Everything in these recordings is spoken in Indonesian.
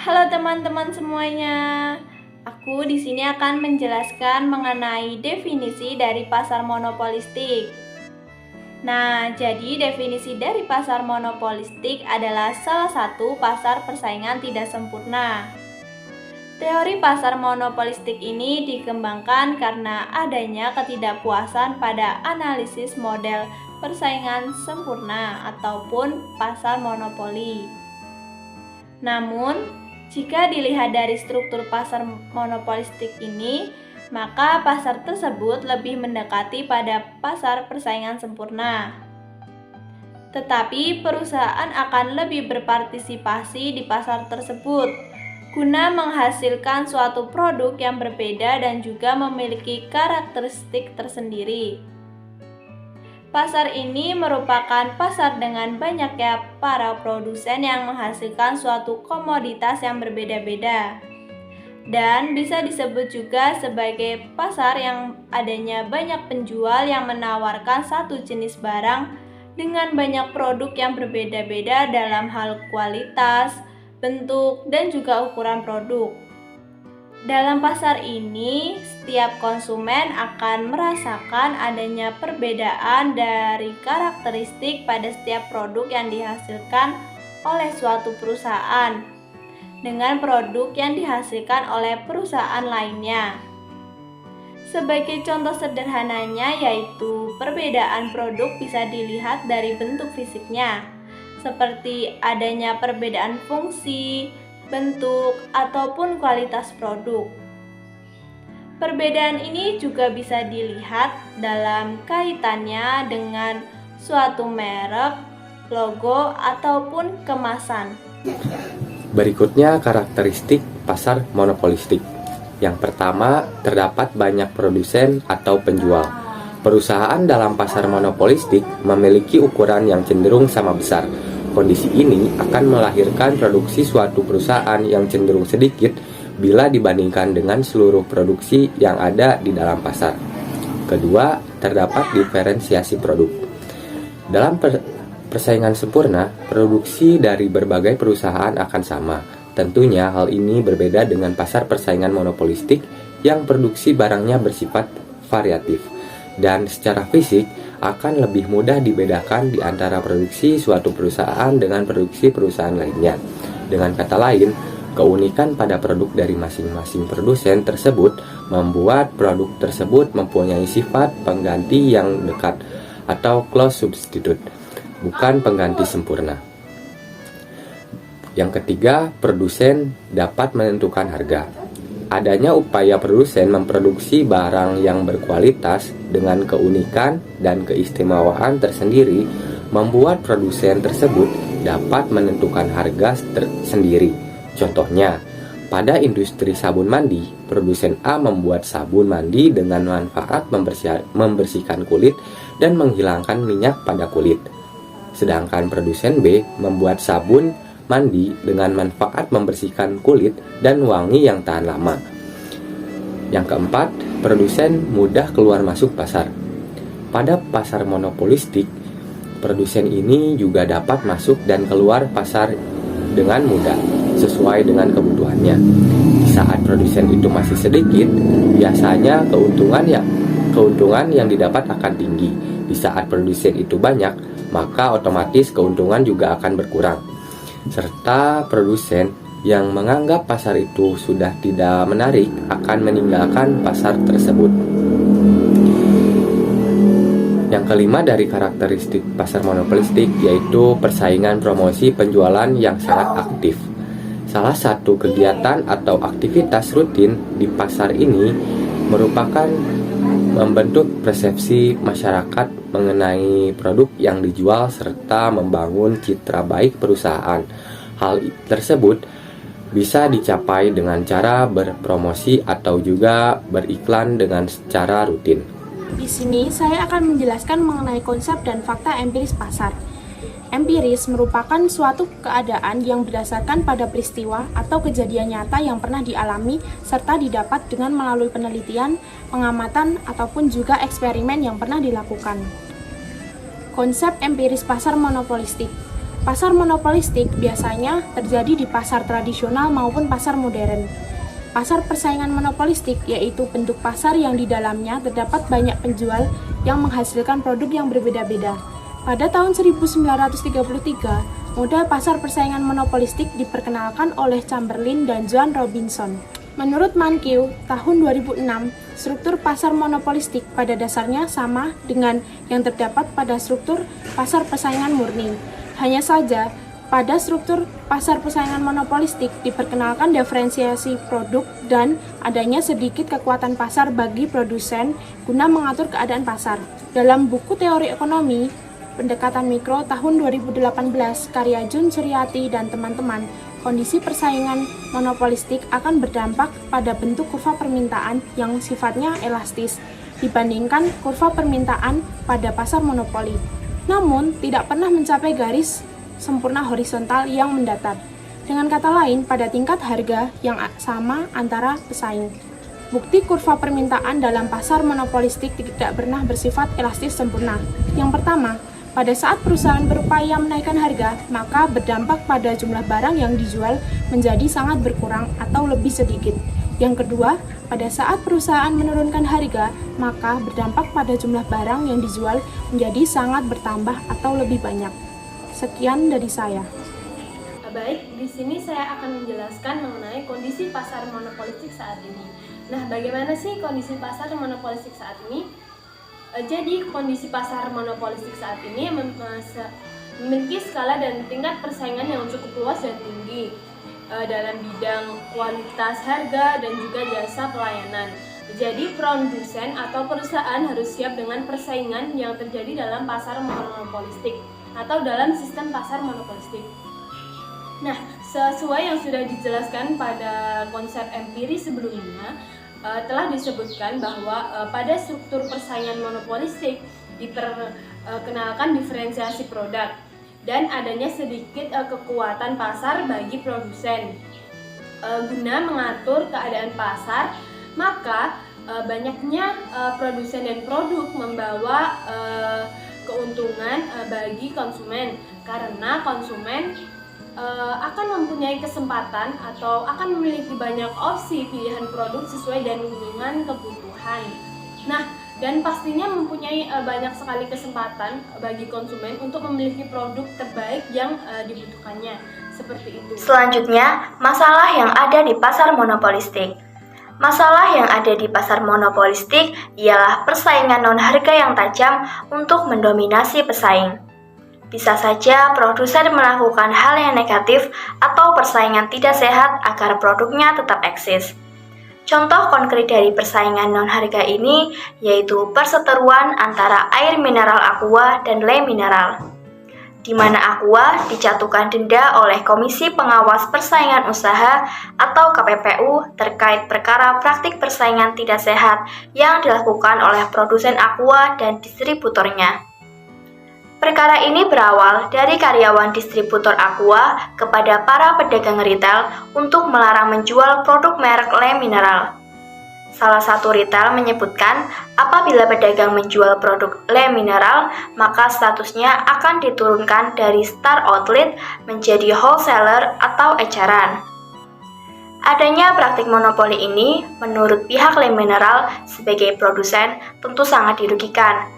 Halo teman-teman semuanya. Aku di sini akan menjelaskan mengenai definisi dari pasar monopolistik. Nah, jadi definisi dari pasar monopolistik adalah salah satu pasar persaingan tidak sempurna. Teori pasar monopolistik ini dikembangkan karena adanya ketidakpuasan pada analisis model persaingan sempurna ataupun pasar monopoli. Namun, jika dilihat dari struktur pasar monopolistik ini, maka pasar tersebut lebih mendekati pada pasar persaingan sempurna. Tetapi perusahaan akan lebih berpartisipasi di pasar tersebut guna menghasilkan suatu produk yang berbeda dan juga memiliki karakteristik tersendiri. Pasar ini merupakan pasar dengan banyaknya para produsen yang menghasilkan suatu komoditas yang berbeda-beda. Dan bisa disebut juga sebagai pasar yang adanya banyak penjual yang menawarkan satu jenis barang dengan banyak produk yang berbeda-beda dalam hal kualitas, bentuk, dan juga ukuran produk. Dalam pasar ini, setiap konsumen akan merasakan adanya perbedaan dari karakteristik pada setiap produk yang dihasilkan oleh suatu perusahaan dengan produk yang dihasilkan oleh perusahaan lainnya. Sebagai contoh sederhananya yaitu perbedaan produk bisa dilihat dari bentuk fisiknya, seperti adanya perbedaan fungsi, bentuk, ataupun kualitas produk. Perbedaan ini juga bisa dilihat dalam kaitannya dengan suatu merek, logo, ataupun kemasan. Berikutnya karakteristik pasar monopolistik. Yang pertama, terdapat banyak produsen atau penjual. Perusahaan dalam pasar monopolistik memiliki ukuran yang cenderung sama besar. Kondisi ini akan melahirkan produksi suatu perusahaan yang cenderung sedikit bila dibandingkan dengan seluruh produksi yang ada di dalam pasar. Kedua, terdapat diferensiasi produk. Dalam persaingan sempurna, produksi dari berbagai perusahaan akan sama. Tentunya hal ini berbeda dengan pasar persaingan monopolistik yang produksi barangnya bersifat variatif dan secara fisik akan lebih mudah dibedakan di antara produksi suatu perusahaan dengan produksi perusahaan lainnya. Dengan kata lain, keunikan pada produk dari masing-masing produsen tersebut membuat produk tersebut mempunyai sifat pengganti yang dekat atau close substitute, bukan pengganti sempurna. Yang ketiga, produsen dapat menentukan harga. Adanya upaya produsen memproduksi barang yang berkualitas dengan keunikan dan keistimewaan tersendiri membuat produsen tersebut dapat menentukan harga sendiri. Contohnya, pada industri sabun mandi, produsen A membuat sabun mandi dengan manfaat membersihkan kulit dan menghilangkan minyak pada kulit. Sedangkan produsen B membuat sabun mandi dengan manfaat membersihkan kulit dan wangi yang tahan lama. Yang keempat, produsen mudah keluar masuk pasar. Pada pasar monopolistik, produsen ini juga dapat masuk dan keluar pasar dengan mudah sesuai dengan kebutuhannya. Di saat produsen itu masih sedikit, biasanya keuntungan yang didapat akan tinggi. Di saat produsen itu banyak, maka otomatis keuntungan juga akan berkurang. Serta produsen yang menganggap pasar itu sudah tidak menarik akan meninggalkan pasar tersebut. Yang kelima dari karakteristik pasar monopolistik yaitu persaingan promosi penjualan yang sangat aktif. Salah satu kegiatan atau aktivitas rutin di pasar ini merupakan membentuk persepsi masyarakat mengenai produk yang dijual serta membangun citra baik perusahaan. Hal tersebut bisa dicapai dengan cara berpromosi atau juga beriklan dengan secara rutin. Di sini saya akan menjelaskan mengenai konsep dan fakta empiris pasar. Empiris merupakan suatu keadaan yang berdasarkan pada peristiwa atau kejadian nyata yang pernah dialami serta didapat dengan melalui penelitian, pengamatan, ataupun juga eksperimen yang pernah dilakukan. Konsep empiris pasar monopolistik. Pasar monopolistik biasanya terjadi di pasar tradisional maupun pasar modern. Pasar persaingan monopolistik yaitu bentuk pasar yang di dalamnya terdapat banyak penjual yang menghasilkan produk yang berbeda-beda. Pada tahun 1933, model pasar persaingan monopolistik diperkenalkan oleh Chamberlain dan John Robinson. Menurut Mankiw, tahun 2006, struktur pasar monopolistik pada dasarnya sama dengan yang terdapat pada struktur pasar persaingan murni. Hanya saja, pada struktur pasar persaingan monopolistik diperkenalkan diferensiasi produk dan adanya sedikit kekuatan pasar bagi produsen guna mengatur keadaan pasar. Dalam buku teori ekonomi, Pendekatan Mikro tahun 2018, karya Jun Suryati dan teman-teman, kondisi persaingan monopolistik akan berdampak pada bentuk kurva permintaan yang sifatnya elastis dibandingkan kurva permintaan pada pasar monopoli. Namun, tidak pernah mencapai garis sempurna horizontal yang mendatar. Dengan kata lain, pada tingkat harga yang sama antara pesaing. Bukti kurva permintaan dalam pasar monopolistik tidak pernah bersifat elastis sempurna. Yang pertama, pada saat perusahaan berupaya menaikkan harga, maka berdampak pada jumlah barang yang dijual menjadi sangat berkurang atau lebih sedikit. Yang kedua, pada saat perusahaan menurunkan harga, maka berdampak pada jumlah barang yang dijual menjadi sangat bertambah atau lebih banyak. Sekian dari saya. Baik, di sini saya akan menjelaskan mengenai kondisi pasar monopolistik saat ini. Nah, bagaimana sih kondisi pasar monopolistik saat ini? Jadi, kondisi pasar monopolistik saat ini memiliki skala dan tingkat persaingan yang cukup luas dan tinggi dalam bidang kualitas harga dan juga jasa pelayanan. Jadi produsen atau perusahaan harus siap dengan persaingan yang terjadi dalam pasar monopolistik atau dalam sistem pasar monopolistik. Nah, sesuai yang sudah dijelaskan pada konsep empiris sebelumnya, telah disebutkan bahwa pada struktur persaingan monopolistik diperkenalkan diferensiasi produk dan adanya sedikit kekuatan pasar bagi produsen. Guna mengatur keadaan pasar, maka banyaknya produsen dan produk membawa keuntungan bagi konsumen, karena konsumen akan mempunyai kesempatan atau akan memiliki banyak opsi pilihan produk sesuai dengan kebutuhan. Nah, dan pastinya mempunyai banyak sekali kesempatan bagi konsumen untuk memiliki produk terbaik yang dibutuhkannya. Seperti itu. Selanjutnya, masalah yang ada di pasar monopolistik. Masalah yang ada di pasar monopolistik ialah persaingan non-harga yang tajam untuk mendominasi pesaing. Bisa saja produsen melakukan hal yang negatif atau persaingan tidak sehat agar produknya tetap eksis. Contoh konkret dari persaingan non-harga ini yaitu perseteruan antara air mineral Aqua dan Le Mineral, di mana Aqua dijatuhkan denda oleh Komisi Pengawas Persaingan Usaha atau KPPU terkait perkara praktik persaingan tidak sehat yang dilakukan oleh produsen Aqua dan distributornya. Perkara ini berawal dari karyawan distributor Aqua kepada para pedagang retail untuk melarang menjual produk merek Le Mineral. Salah satu retail menyebutkan apabila pedagang menjual produk Le Mineral, maka statusnya akan diturunkan dari Star Outlet menjadi wholesaler atau eceran. Adanya praktik monopoli ini, menurut pihak Le Mineral sebagai produsen, tentu sangat dirugikan.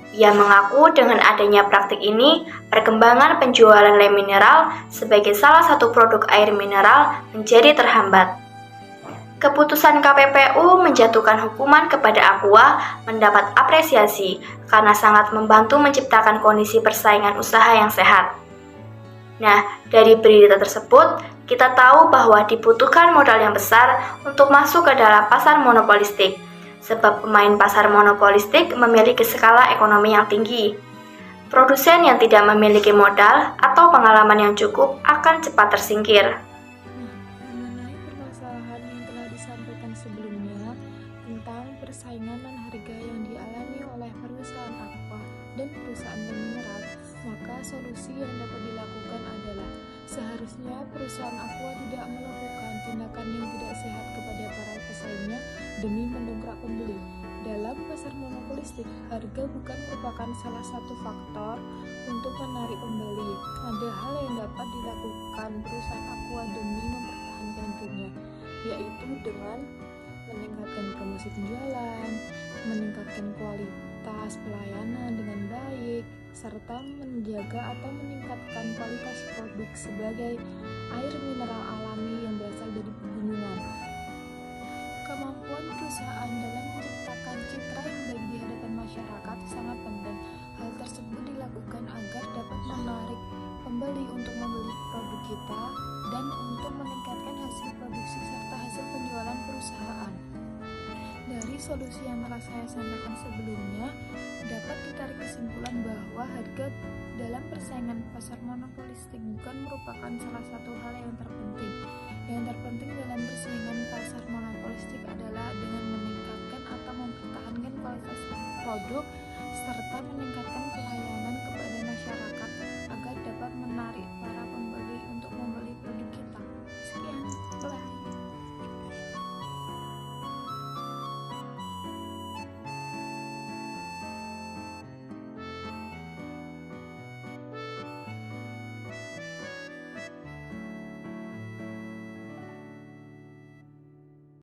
Ia mengaku dengan adanya praktik ini, perkembangan penjualan Le Mineral sebagai salah satu produk air mineral menjadi terhambat. Keputusan KPPU menjatuhkan hukuman kepada Aqua mendapat apresiasi karena sangat membantu menciptakan kondisi persaingan usaha yang sehat. Nah, dari berita tersebut, kita tahu bahwa dibutuhkan modal yang besar untuk masuk ke dalam pasar monopolistik. Sebab pemain pasar monopolistik memiliki skala ekonomi yang tinggi. Produsen yang tidak memiliki modal atau pengalaman yang cukup akan cepat tersingkir. Mengenai permasalahan yang telah disampaikan sebelumnya tentang persaingan non harga yang dialami oleh perusahaan Aqua dan perusahaan Le Mineral, maka solusi yang dapat dilakukan adalah Seharusnya perusahaan Aqua tidak melakukan tindakan yang tidak sehat kepada para pesaingnya demi mendongkrak pembeli. Dalam pasar monopolistik, harga bukan merupakan salah satu faktor untuk menarik pembeli. Ada hal yang dapat dilakukan perusahaan Aqua demi mempertahankan brandnya, yaitu dengan meningkatkan promosi penjualan, meningkatkan kualitas pelayanan dengan baik, serta menjaga atau meningkatkan kualitas produk sebagai air mineral alami yang berasal dari pegunungan. Kemampuan perusahaan dalam menciptakan citra yang baik di hadapan masyarakat sangat penting. Hal tersebut dilakukan agar dapat menarik pembeli untuk membeli produk kita dan untuk meningkatkan hasil produksi serta hasil penjualan perusahaan. Dari solusi yang telah saya sampaikan sebelumnya, dapat ditarik kesimpulan bahwa harga dalam persaingan pasar monopolistik bukan merupakan salah satu hal yang terpenting. Yang terpenting dalam persaingan pasar monopolistik adalah dengan meningkatkan atau mempertahankan kualitas produk serta meningkatkan